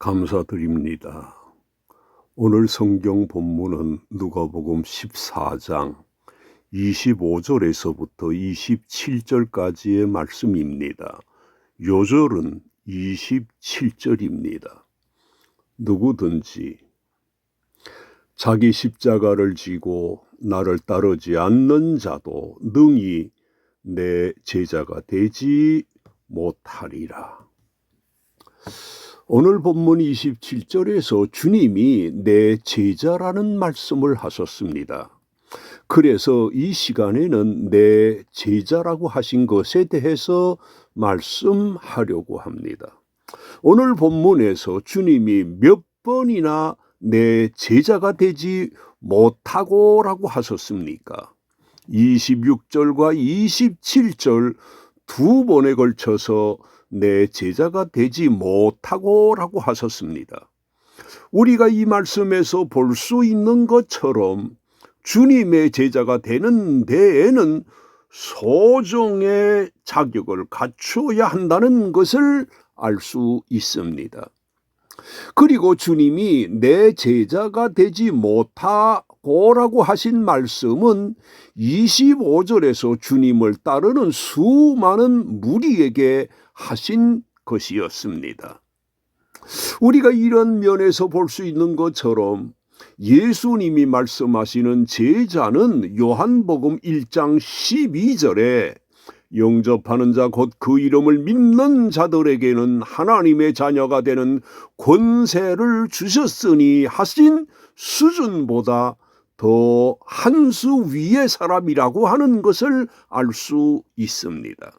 감사드립니다. 오늘 성경 본문은 누가복음 14장 25절에서부터 27절까지의 말씀입니다. 요절은 27절입니다. 누구든지 자기 십자가를 지고 나를 따르지 않는 자도 능히 내 제자가 되지 못하리라. 오늘 본문 27절에서 주님이 내 제자라는 말씀을 하셨습니다. 그래서 이 시간에는 내 제자라고 하신 것에 대해서 말씀하려고 합니다. 오늘 본문에서 주님이 몇 번이나 내 제자가 되지 못하고 라고 하셨습니까? 26절과 27절 두 번에 걸쳐서 내 제자가 되지 못하고 라고 하셨습니다. 우리가 이 말씀에서 볼 수 있는 것처럼 주님의 제자가 되는 데에는 소정의 자격을 갖추어야 한다는 것을 알 수 있습니다. 그리고 주님이 내 제자가 되지 못하고라고 하신 말씀은 25절에서 주님을 따르는 수많은 무리에게 하신 것이었습니다. 우리가 이런 면에서 볼 수 있는 것처럼 예수님이 말씀하시는 제자는 요한복음 1장 12절에 영접하는 자 곧 그 이름을 믿는 자들에게는 하나님의 자녀가 되는 권세를 주셨으니 하신 수준보다 더 한 수 위의 사람이라고 하는 것을 알 수 있습니다.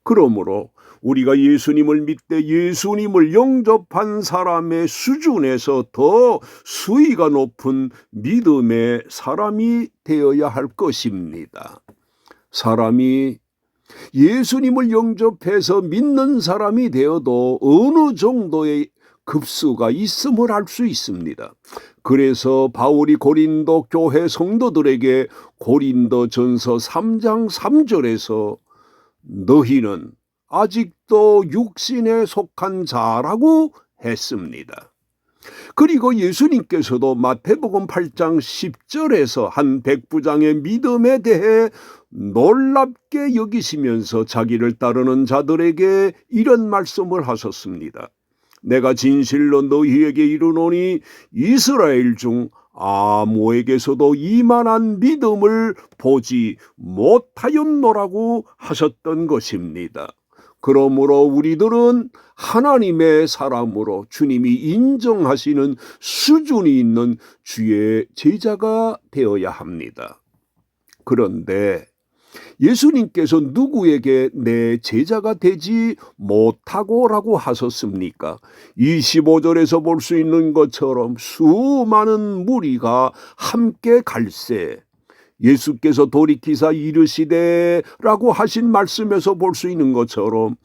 그러므로 우리가 예수님을 믿되 예수님을 영접한 사람의 수준에서 더 수위가 높은 믿음의 사람이 되어야 할 것입니다. 사람이 예수님을 영접해서 믿는 사람이 되어도 어느 정도의 급수가 있음을 알 수 있습니다. 그래서 바울이 고린도 교회 성도들에게 고린도전서 3장 3절에서 너희는 아직도 육신에 속한 자라고 했습니다. 그리고 예수님께서도 마태복음 8장 10절에서 한 백부장의 믿음에 대해 놀랍게 여기시면서 자기를 따르는 자들에게 이런 말씀을 하셨습니다. 내가 진실로 너희에게 이르노니 이스라엘 중 아무에게서도 이만한 믿음을 보지 못하였노라고 하셨던 것입니다. 그러므로 우리들은 하나님의 사람으로 주님이 인정하시는 수준이 있는 주의 제자가 되어야 합니다. 그런데 예수님께서 누구에게 내 제자가 되지 못하고라고 하셨습니까? 25절에서 볼 수 있는 것처럼 수많은 무리가 함께 갈새 예수께서 돌이키사 이르시되라고 하신 말씀에서 볼 수 있는 것처럼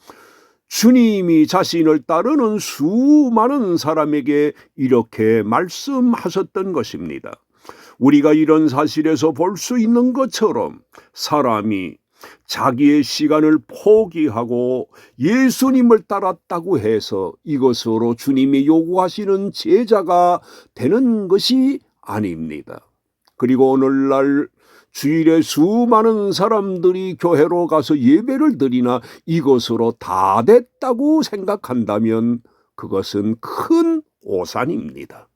주님이 자신을 따르는 수많은 사람에게 이렇게 말씀하셨던 것입니다. 우리가 이런 사실에서 볼 수 있는 것처럼 사람이 자기의 시간을 포기하고 예수님을 따랐다고 해서 이것으로 주님이 요구하시는 제자가 되는 것이 아닙니다. 그리고 오늘날 주일에 수많은 사람들이 교회로 가서 예배를 드리나 이것으로 다 됐다고 생각한다면 그것은 큰 오산입니다.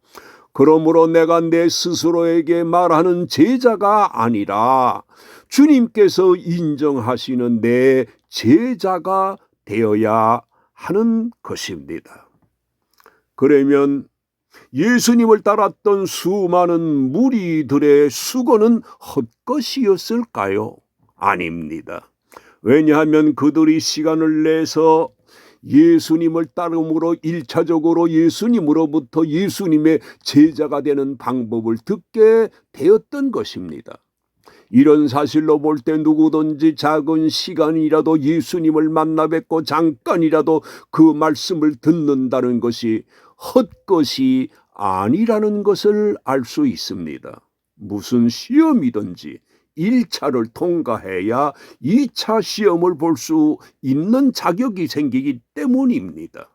그러므로 내가 내 스스로에게 말하는 제자가 아니라 주님께서 인정하시는 내 제자가 되어야 하는 것입니다. 그러면 예수님을 따랐던 수많은 무리들의 수고는 헛것이었을까요? 아닙니다. 왜냐하면 그들이 시간을 내서 예수님을 따름으로 1차적으로 예수님으로부터 예수님의 제자가 되는 방법을 듣게 되었던 것입니다. 이런 사실로 볼 때 누구든지 작은 시간이라도 예수님을 만나 뵙고 잠깐이라도 그 말씀을 듣는다는 것이 헛것이 아니라는 것을 알 수 있습니다. 무슨 시험이든지 1차를 통과해야 2차 시험을 볼 수 있는 자격이 생기기 때문입니다.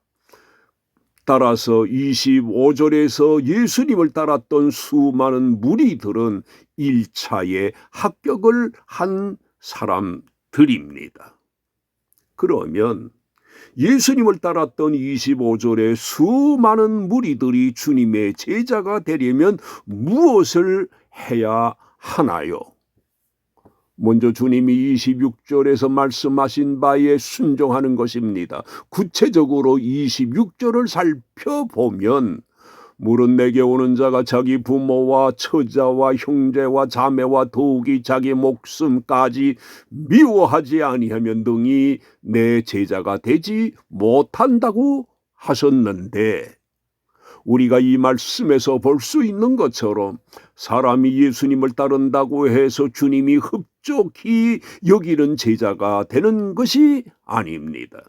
따라서 25절에서 예수님을 따랐던 수많은 무리들은 1차에 합격을 한 사람들입니다. 그러면 예수님을 따랐던 25절에 수많은 무리들이 주님의 제자가 되려면 무엇을 해야 하나요? 먼저 주님이 26절에서 말씀하신 바에 순종하는 것입니다. 구체적으로 26절을 살펴보면 물은 내게 오는 자가 자기 부모와 처자와 형제와 자매와 더욱이 자기 목숨까지 미워하지 아니하면 등이 내 제자가 되지 못한다고 하셨는데, 우리가 이 말씀에서 볼 수 있는 것처럼 사람이 예수님을 따른다고 해서 주님이 흡족히 여기는 제자가 되는 것이 아닙니다.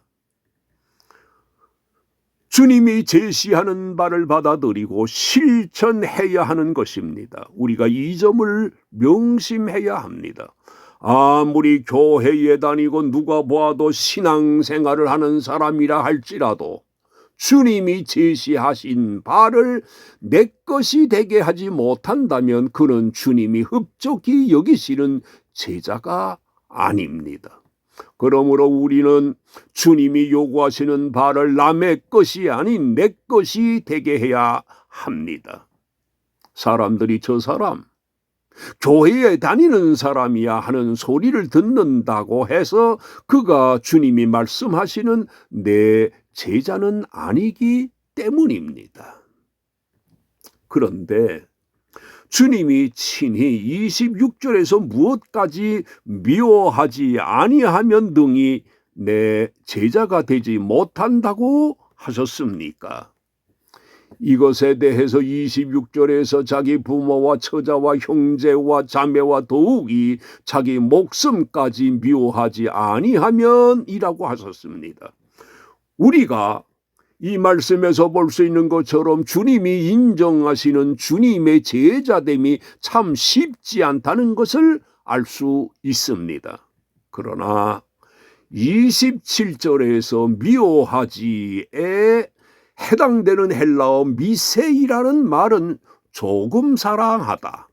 주님이 제시하는 바를 받아들이고 실천해야 하는 것입니다. 우리가 이 점을 명심해야 합니다. 아무리 교회에 다니고 누가 보아도 신앙생활을 하는 사람이라 할지라도 주님이 제시하신 바를 내 것이 되게 하지 못한다면 그는 주님이 흡족히 여기시는 제자가 아닙니다. 그러므로 우리는 주님이 요구하시는 바를 남의 것이 아닌 내 것이 되게 해야 합니다. 사람들이 저 사람 교회에 다니는 사람이야 하는 소리를 듣는다고 해서 그가 주님이 말씀하시는 내 제자는 아니기 때문입니다. 그런데 주님이 친히 26절에서 무엇까지 미워하지 아니하면 등이 내 제자가 되지 못한다고 하셨습니까? 이것에 대해서 26절에서 자기 부모와 처자와 형제와 자매와 더욱이 자기 목숨까지 미워하지 아니하면 이라고 하셨습니다. 우리가 이 말씀에서 볼 수 있는 것처럼 주님이 인정하시는 주님의 제자됨이 참 쉽지 않다는 것을 알 수 있습니다. 그러나 27절에서 미워하지에 해당되는 헬라어 미세이라는 말은 조금 사랑하다,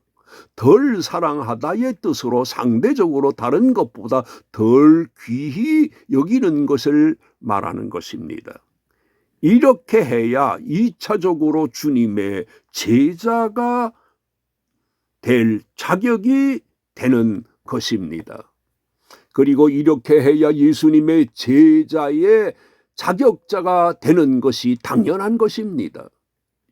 덜 사랑하다의 뜻으로 상대적으로 다른 것보다 덜 귀히 여기는 것을 말하는 것입니다. 이렇게 해야 2차적으로 주님의 제자가 될 자격이 되는 것입니다. 그리고 이렇게 해야 예수님의 제자의 자격자가 되는 것이 당연한 것입니다.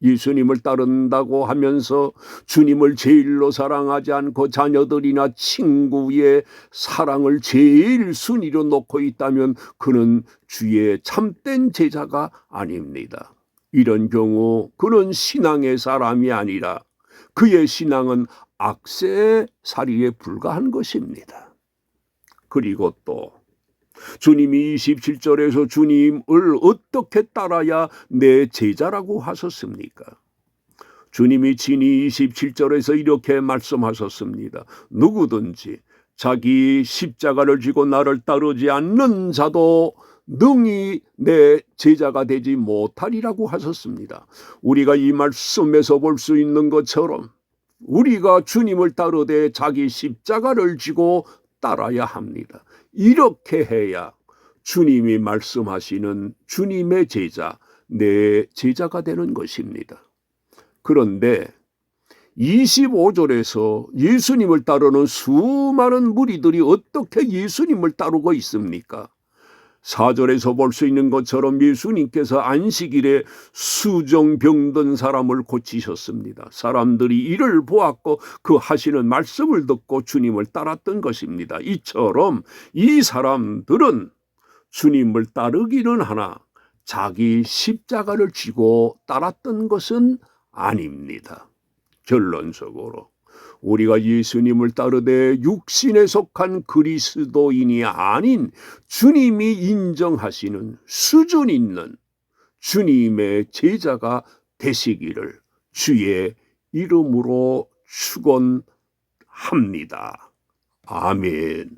예수님을 따른다고 하면서 주님을 제일로 사랑하지 않고 자녀들이나 친구의 사랑을 제일 순위로 놓고 있다면 그는 주의 참된 제자가 아닙니다. 이런 경우 그는 신앙의 사람이 아니라 그의 신앙은 악세사리에 불과한 것입니다. 그리고 또 주님이 27절에서 주님을 어떻게 따라야 내 제자라고 하셨습니까? 주님이 친히 27절에서 이렇게 말씀하셨습니다. 누구든지 자기 십자가를 지고 나를 따르지 않는 자도 능히 내 제자가 되지 못하리라고 하셨습니다. 우리가 이 말씀에서 볼 수 있는 것처럼 우리가 주님을 따르되 자기 십자가를 지고 따라야 합니다. 이렇게 해야 주님이 말씀하시는 주님의 제자, 내 제자가 되는 것입니다. 그런데 25절에서 예수님을 따르는 수많은 무리들이 어떻게 예수님을 따르고 있습니까? 4절에서 볼 수 있는 것처럼 예수님께서 안식일에 수종 병든 사람을 고치셨습니다. 사람들이 이를 보았고 그 하시는 말씀을 듣고 주님을 따랐던 것입니다. 이처럼 이 사람들은 주님을 따르기는 하나 자기 십자가를 지고 따랐던 것은 아닙니다. 결론적으로 우리가 예수님을 따르되 육신에 속한 그리스도인이 아닌 주님이 인정하시는 수준 있는 주님의 제자가 되시기를 주의 이름으로 축원합니다. 아멘.